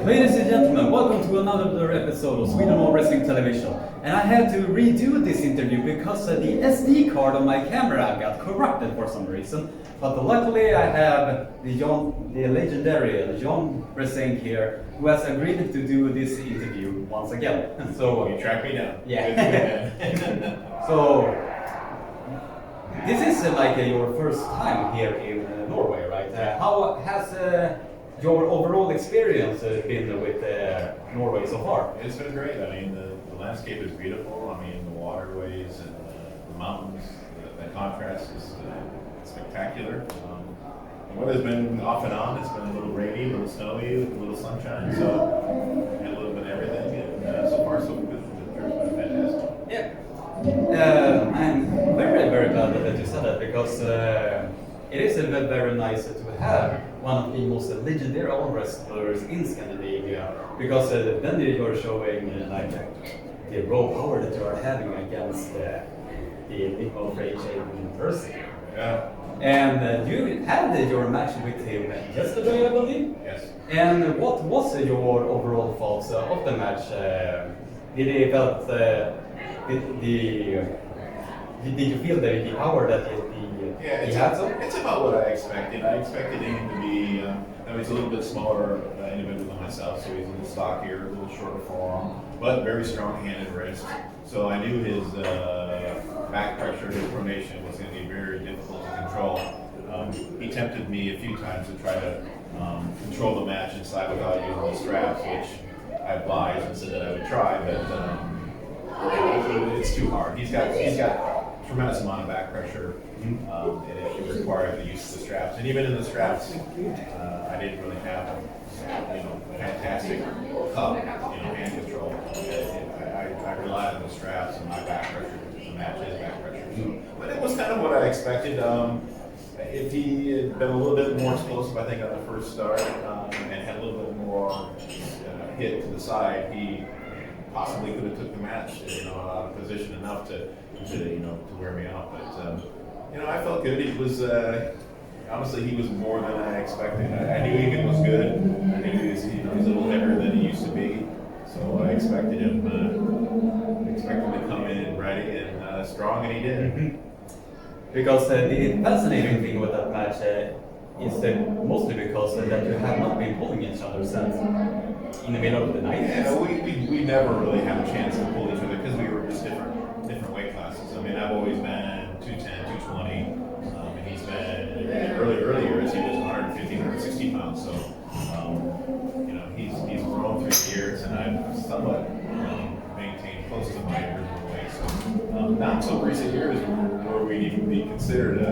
Ladies and gentlemen, welcome to another episode of Sweden Armwrestling Television. And I had to redo this interview because the SD card on my camera got corrupted for some reason. But luckily I have the legendary John Brzenk here, who has agreed to do this interview once again. So you tracked me down. Yeah. So this is like your first time here in Norway, right? How has your overall experience been with Norway so far? It's been great. I mean, the landscape is beautiful. I mean, the waterways and the mountains, the contrast is spectacular. The weather's been off and on. It's been a little rainy, a little snowy, a little sunshine, so a little bit of everything. And so far, so good. The trip's been fantastic. Yeah. I'm very, very glad that you said that because it is very nice to have one of the most legendary arm wrestlers in Scandinavia, because then you're showing like the raw power that you are having against the big old Rage in person. Yeah. And you had your match with him yesterday, I believe. Yes. And what was your overall thoughts of the match? Did you felt did you feel the power that he had? It's about what I expected. I expected him to be, he's a little bit smaller individual than myself, so he's a little stockier, a little shorter forearm, but very strong hand and wrist. So I knew his back pressure, his pronation was going to be very difficult to control. He tempted me a few times to try to control the match inside without using the straps, which I obliged and said that I would try, but it's too hard. He's got tremendous amount of back pressure, and it required the use of the straps. And even in the straps, I didn't really have, fantastic hand control. I relied on the straps and my back pressure to match his back pressure. But it was kind of what I expected. If he had been a little bit more explosive, I think, on the first start, and had a little bit more hit to the side, he possibly could have took the match, out of position enough to wear me out. But I felt good. He was honestly, he was more than I expected. I knew he was good. I knew he was a little heavier than he used to be. So I expected him to come in ready and strong, and he did. Mm-hmm. Because the fascinating thing with that match is mostly because that you have not been pulling each other since in the middle of the night. Yeah, we never really had a chance to pull each other because we were just different weight classes. I mean, I've always been 210, 220, and he's been in early years he was 150, 160 pounds. So he's grown through the years, and I've somewhat maintained close to my original weight. So not until recent years where we'd even be considered a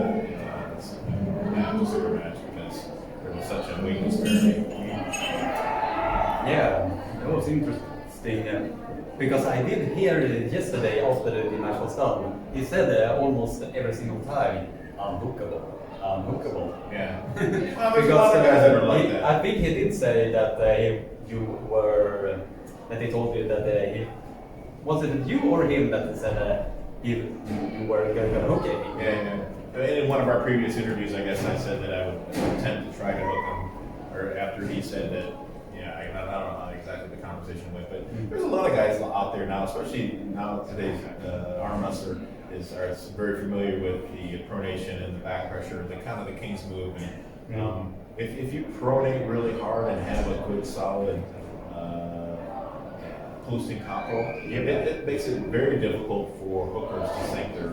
super match because there was such a weight disparity. Yeah, that was interesting because I did hear yesterday after the match was done. He said almost every single time, unhookable. Yeah. Well, there's a lot of guys that are like that. I think he did say that that he told you that was it you or him that said you were going to hook it? Yeah. In one of our previous interviews, I guess I said that I would attempt to try to hook him, or after he said that. I don't know how exactly the conversation went, but there's a lot of guys out there now, especially now today's arm wrestler are very familiar with the pronation and the back pressure, the kind of the king's move. And if you pronate really hard and have a good solid posting top roll, it makes it very difficult for hookers to sink their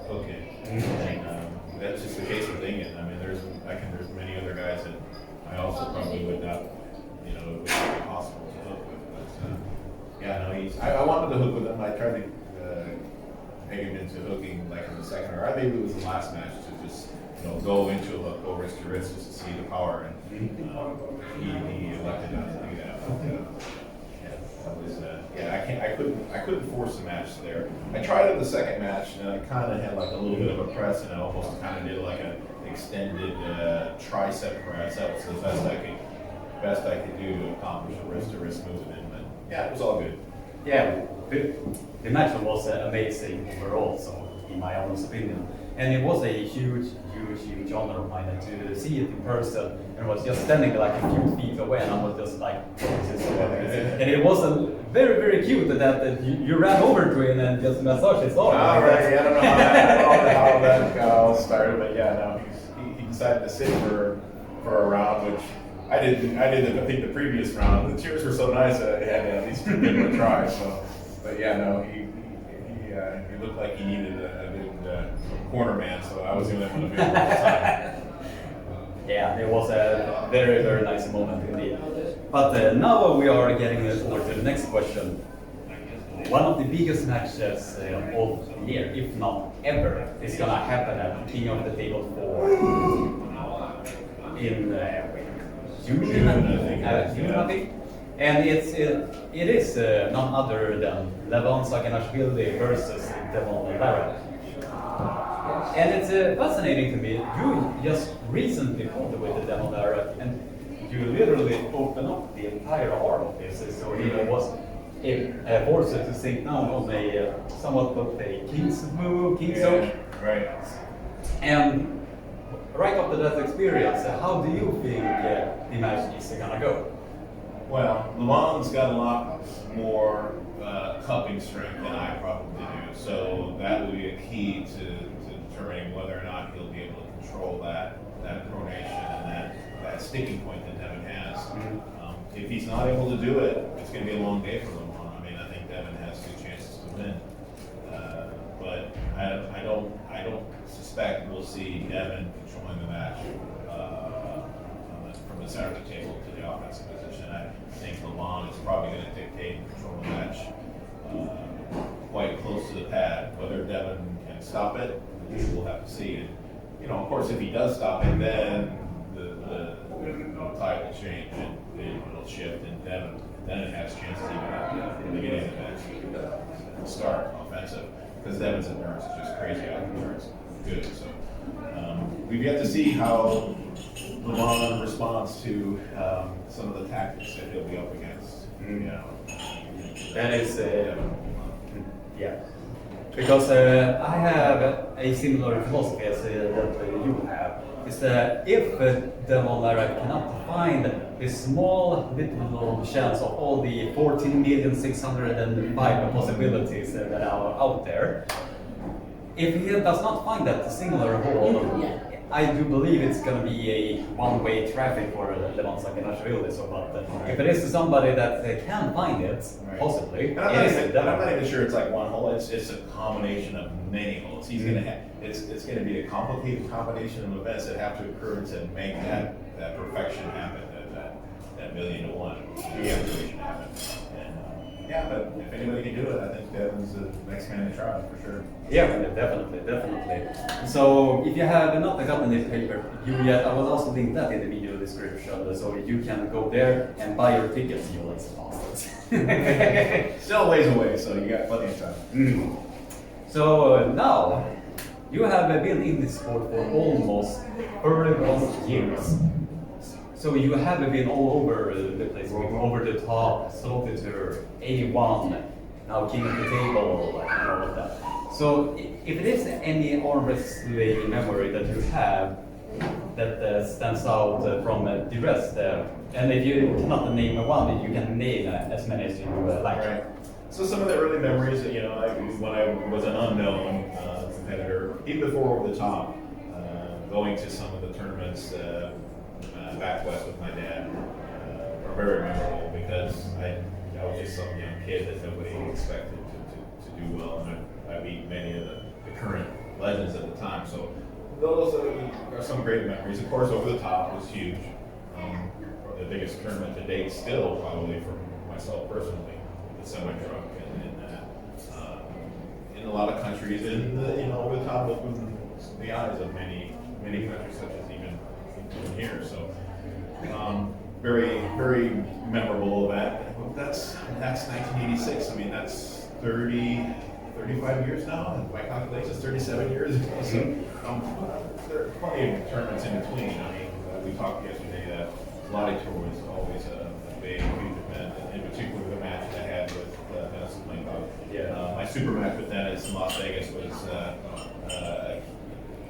hook in. And that's just the case with Ingen. I mean, there's many other guys that I also probably would not. It would be possible to hook with. But I wanted to hook with him. I tried to peg him into hooking like in the second, or maybe it was the last match to just go into a hook, go wrist to wrist, just to see the power. And he elected not to do that. I couldn't force the match there. I tried it the second match, and I kind of had like a little bit of a press, and I almost kind of did like an extended tricep press. That was the best I could do to accomplish a wrist-to-wrist movement, but it was all good. Yeah, the match was amazing overall, so in my honest opinion. And it was a huge honor of mine to see it in person. And I was just standing like a few feet away, and I was just like, this is so amazing. And it was very cute that you ran over to him and just massaged his arm. All right, I don't know how that got all started, but yeah, no, he decided to sit for a round, which I did. I think the previous round, the cheers were so nice that I had to at least give him a try. So, but yeah, no, he looked like he needed a good corner man, so I was the only one available at the time. Yeah, it was a very nice moment indeed. But now we are getting over to the next question. One of the biggest matches of the year, if not ever, is gonna happen at King of the Table 4 in June, I think. And it is none other than Levon Saganashvili versus Devon Barrett. And it's fascinating to me. You just recently fought with the Devon Barrett, and you literally opened up the entire arm of this, so he was forced to sink down on a somewhat of a king's move, king's soak. Right. And right after that experience, how do you think the match is gonna go? Well, Levon's got a lot more cupping strength than I probably do, so that will be a key to determining whether or not he'll be able to control that pronation and that sticking point that Devon has. If he's not able to do it, it's going to be a long day for Levon. I mean, I think Devon has good chances to win, but I don't suspect we'll see Devon controlling the match from the center of the table to the offensive position. I think Levon is probably going to dictate and control the match quite close to the pad. Whether Devon can stop it, we'll have to see. And, you know, of course, if he does stop it, then the tide will change and it'll shift, and then it has chances even at the beginning of the match to start offensive, because Devon's endurance is just crazy out there. It's good. So we've yet to see how Levon responds to some of the tactics that he'll be up against. You know, that is, yeah. Because I have a similar philosophy as that you have. Is that if Devon Barrett cannot find the small little chance of all the 14,605 possibilities that are out there, if he does not find that singular hole, I do believe it's going to be a one-way traffic for Levon Saganashvili. So, but if it is somebody that can find it, possibly, and I'm not even sure it's like one hole. It's a combination of many holes. He's going to have. It's going to be a complicated combination of events that have to occur to make that perfection happen. That 1,000,000 to 1 situation happen. And yeah, but if anybody can do it, I think Devon's the next man to try for sure. Yeah, definitely. So if you have not gotten this paper yet, I will also link that in the video description, so you can go there and buy your tickets. You will Still a ways away, so you got plenty of time. So now you have been in this sport for almost 31 years. So you have been all over the place, over the top, Solitaire, A1, now King of the Table, and all of that. So if it is any arm wrestling memory that you have that stands out from the rest, and if you cannot name one, you can name as many as you like. Right. So some of the early memories, you know, when I was an unknown competitor, even before Over the Top, going to some of the tournaments back west with my dad are very memorable, because I was just some young kid that nobody expected to do well, and I beat many of the current legends at the time. So those are some great memories. Of course, Over the Top was huge. The biggest tournament to date, still probably for myself personally, the semi-truck, and in a lot of countries, and Over the Top opened the eyes of many countries, such as even here. So very memorable event. That's 1986. I mean, that's 35 years now, and by calculations, 37 years ago. So there are plenty of tournaments in between. I mean, we talked yesterday that Lottie Tour was always a big, huge event, and in particular the match that I had with Dennis Plainbow. My super match with Dennis in Las Vegas was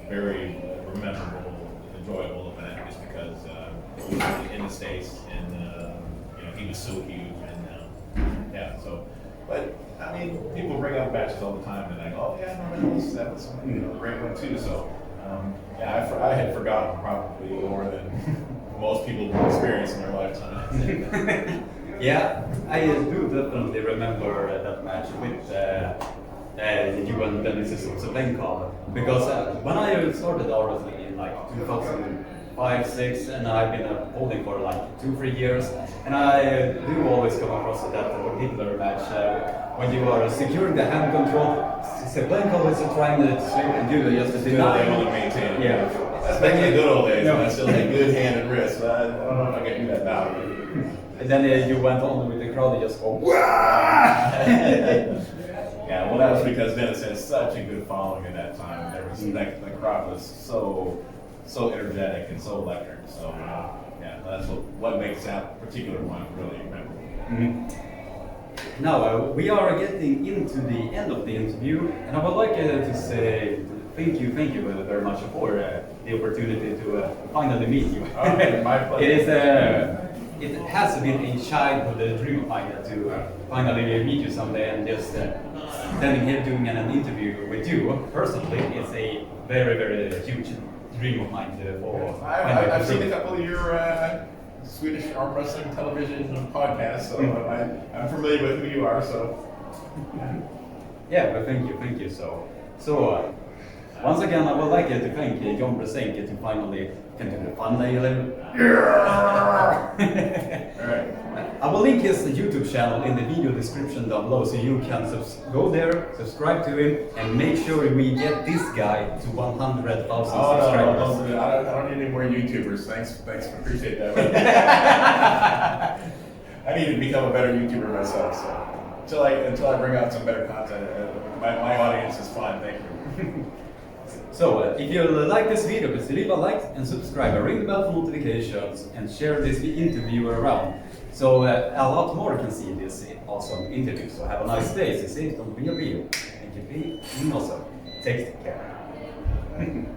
very memorable, enjoyable event just because we were in the States and he was so huge and yeah. So, but I mean, people bring up matches all the time and I go, oh yeah, no, that was a great one too. So yeah, I had forgotten probably more than most people will experience in their lifetime. Yeah, I do definitely remember that match with you and Dennis Brzenk, because when I started armwrestling in like 2005, 6, and I've been holding for like 2-3 years, and I do always come across that particular match when you are securing the hand control. Brzenk is trying to slip and you just Still deny. able to maintain. Yeah. That's back in the good old days when I still had good hand and wrist. But I don't know if I can do that now. And then you went on with the crowd and just go, Yeah, well, that was because Dennis had such a good following at that time. There was the crowd was so energetic and so electric. So yeah, that's what makes that particular one really memorable. Now we are getting into the end of the interview, and I would like to say thank you very much for the opportunity to finally meet you. My pleasure. It has been a childhood dream of mine to finally meet you someday, and just standing here doing an interview with you personally is a very huge dream of mine for. I've seen a couple of your Swedish arm wrestling television podcasts, so I'm familiar with who you are. So yeah, but thank you. So once again, I would like to thank John Brzenk to finally can do the thumbnail. Alright. I will link his YouTube channel in the video description down below, so you can go there, subscribe to him, and make sure we get this guy to 100,000 subscribers. No, I don't need any more YouTubers. Thanks, appreciate that. I need to become a better YouTuber myself. So until I bring out some better content, my audience is fine. Thank you. So, if you like this video, please leave a like and subscribe, ring the bell for notifications, and share this interview around. So a lot more can see this awesome interview. So have a nice day, stay safe, don't be a real. And keep being awesome. Take care.